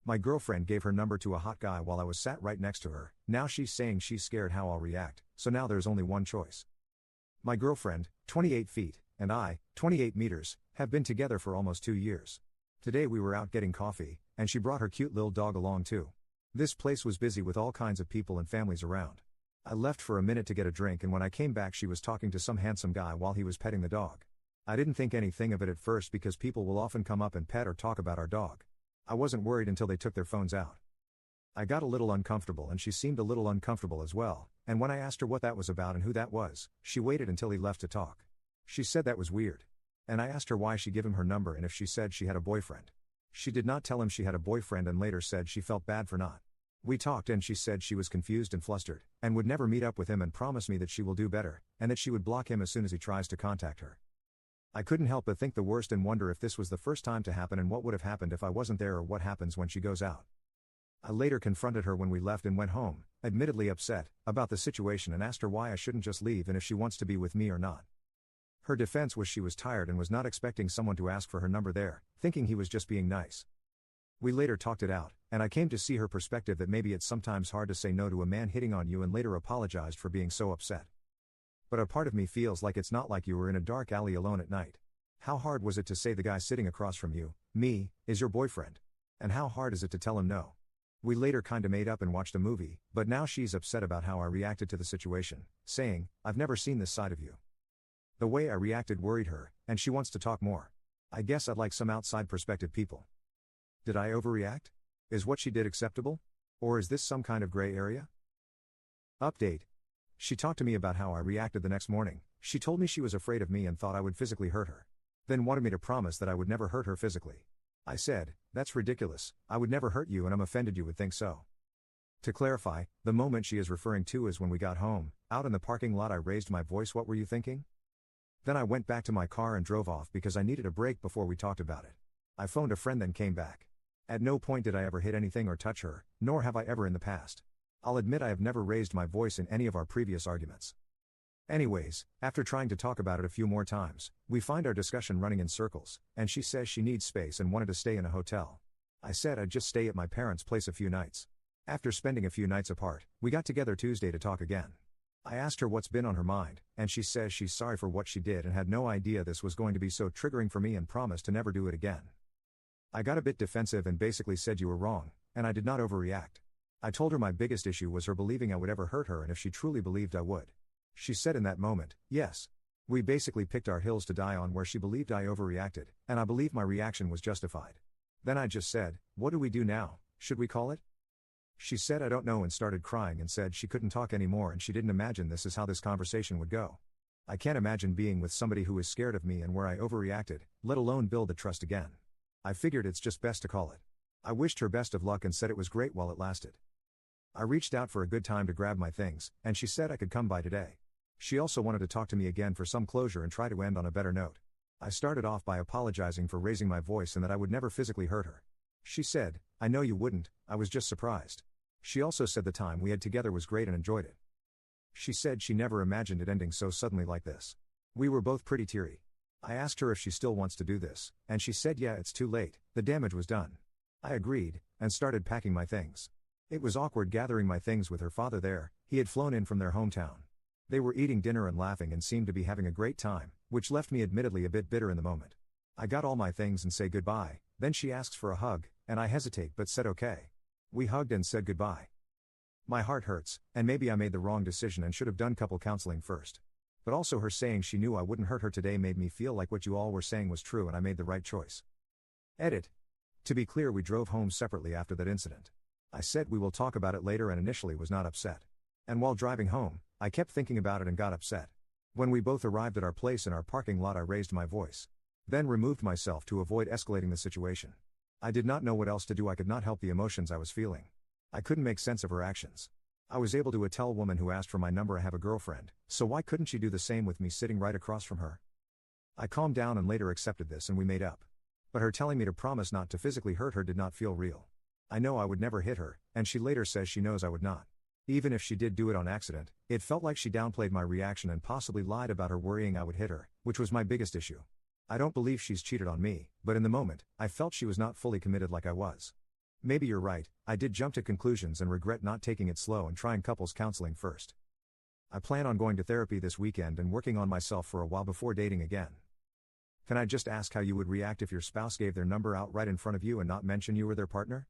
My girlfriend gave her number to a hot guy while I was sat right next to her. Now she's saying she's scared how I'll react, so now there's only one choice. My girlfriend, 28 feet, and I, 28 meters, have been together for almost 2 years. Today we were out getting coffee, and she brought her cute little dog along too. This place was busy with all kinds of people and families around. I left for a minute to get a drink, and when I came back she was talking to some handsome guy while he was petting the dog. I didn't think anything of it at first because people will often come up and pet or talk about our dog. I wasn't worried until they took their phones out. I got a little uncomfortable and she seemed a little uncomfortable as well, and when I asked her what that was about and who that was, she waited until he left to talk. She said that was weird. And I asked her why she gave him her number and if she said she had a boyfriend. She did not tell him she had a boyfriend and later said she felt bad for not. We talked and she said she was confused and flustered, and would never meet up with him and promised me that she will do better, and that she would block him as soon as he tries to contact her. I couldn't help but think the worst and wonder if this was the first time to happen and what would have happened if I wasn't there or what happens when she goes out. I later confronted her when we left and went home, admittedly upset about the situation, and asked her why I shouldn't just leave and if she wants to be with me or not. Her defense was she was tired and was not expecting someone to ask for her number there, thinking he was just being nice. We later talked it out, and I came to see her perspective that maybe it's sometimes hard to say no to a man hitting on you, and later apologized for being so upset. But a part of me feels like it's not like you were in a dark alley alone at night. How hard was it to say the guy sitting across from you, me, is your boyfriend? And how hard is it to tell him no? We later kinda made up and watched a movie, but now she's upset about how I reacted to the situation, saying, "I've never seen this side of you." The way I reacted worried her, and she wants to talk more. I guess I'd like some outside perspective people. Did I overreact? Is what she did acceptable? Or is this some kind of gray area? Update. She talked to me about how I reacted the next morning. She told me she was afraid of me and thought I would physically hurt her. Then wanted me to promise that I would never hurt her physically. I said, "That's ridiculous, I would never hurt you and I'm offended you would think so." To clarify, the moment she is referring to is when we got home. Out in the parking lot I raised my voice. "What were you thinking?" Then I went back to my car and drove off because I needed a break before we talked about it. I phoned a friend then came back. At no point did I ever hit anything or touch her, nor have I ever in the past. I'll admit I have never raised my voice in any of our previous arguments. Anyways, after trying to talk about it a few more times, we find our discussion running in circles, and she says she needs space and wanted to stay in a hotel. I said I'd just stay at my parents' place a few nights. After spending a few nights apart, we got together Tuesday to talk again. I asked her what's been on her mind, and she says she's sorry for what she did and had no idea this was going to be so triggering for me and promised to never do it again. I got a bit defensive and basically said you were wrong, and I did not overreact. I told her my biggest issue was her believing I would ever hurt her and if she truly believed I would. She said in that moment, yes. We basically picked our hills to die on where she believed I overreacted, and I believe my reaction was justified. Then I just said, "What do we do now, should we call it?" She said I don't know and started crying and said she couldn't talk anymore and she didn't imagine this is how this conversation would go. I can't imagine being with somebody who is scared of me and where I overreacted, let alone build the trust again. I figured it's just best to call it. I wished her best of luck and said it was great while it lasted. I reached out for a good time to grab my things, and she said I could come by today. She also wanted to talk to me again for some closure and try to end on a better note. I started off by apologizing for raising my voice and that I would never physically hurt her. She said, "I know you wouldn't, I was just surprised." She also said the time we had together was great and enjoyed it. She said she never imagined it ending so suddenly like this. We were both pretty teary. I asked her if she still wants to do this, and she said yeah, it's too late, the damage was done. I agreed, and started packing my things. It was awkward gathering my things with her father there. He had flown in from their hometown. They were eating dinner and laughing and seemed to be having a great time, which left me admittedly a bit bitter in the moment. I got all my things and say goodbye, then she asks for a hug, and I hesitate but said okay. We hugged and said goodbye. My heart hurts, and maybe I made the wrong decision and should have done couple counseling first. But also her saying she knew I wouldn't hurt her today made me feel like what you all were saying was true and I made the right choice. Edit. To be clear, we drove home separately after that incident. I said we will talk about it later and initially was not upset. And while driving home, I kept thinking about it and got upset. When we both arrived at our place in our parking lot I raised my voice. Then removed myself to avoid escalating the situation. I did not know what else to do. I could not help the emotions I was feeling. I couldn't make sense of her actions. I was able to tell a woman who asked for my number I have a girlfriend, so why couldn't she do the same with me sitting right across from her? I calmed down and later accepted this and we made up. But her telling me to promise not to physically hurt her did not feel real. I know I would never hit her, and she later says she knows I would not. Even if she did do it on accident, it felt like she downplayed my reaction and possibly lied about her worrying I would hit her, which was my biggest issue. I don't believe she's cheated on me, but in the moment, I felt she was not fully committed like I was. Maybe you're right, I did jump to conclusions and regret not taking it slow and trying couples counseling first. I plan on going to therapy this weekend and working on myself for a while before dating again. Can I just ask how you would react if your spouse gave their number out right in front of you and not mention you were their partner?